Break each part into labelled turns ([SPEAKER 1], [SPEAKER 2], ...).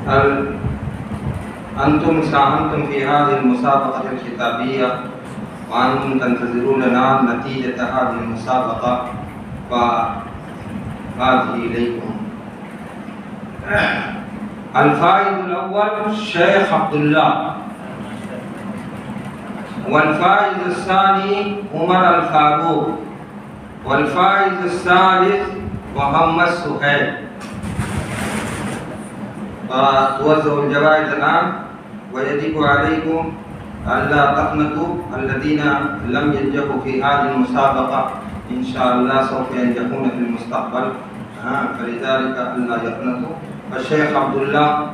[SPEAKER 1] هل أنتم ساهمتم في هذه المسابقة الكتابية وأنتم تنتظرون الآن نتيجة هذه المسابقة، فهذه إليكم. الفائز الأول الشيخ عبد الله، والفائز الثاني عمر الفاروق، والفائز الثالث محمد سهيل. فتوزعوا الجوائز الآن، ويجب عليكم ألا تقنطوا. الذين لم ينجحوا في هذه المسابقة إن شاء الله سوف ينجحون في المستقبل، فلذلك ألا يقنطوا. الشيخ عبد الله.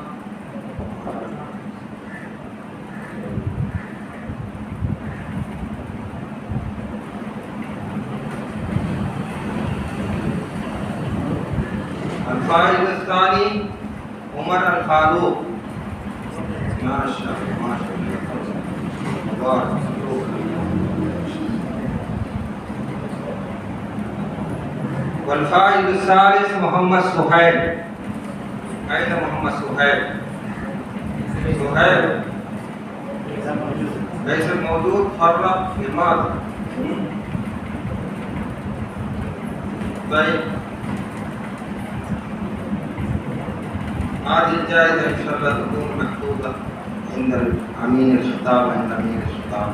[SPEAKER 1] الفائز الثاني عمر الفاروق. ما شاء الله ما شاء الله. والفائز الثالث محمد سهيل. أين محمد سهيل؟ سهيل ليس موجود. فرق لماذا؟ طيب، هذه الجائزة إن شاء الله تكون محفوظة عند أمين الخطاب وعند أمين الخطاب.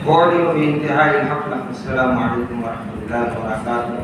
[SPEAKER 1] أعلن بانتهاء الحفلة. السلام عليكم ورحمة الله وبركاته.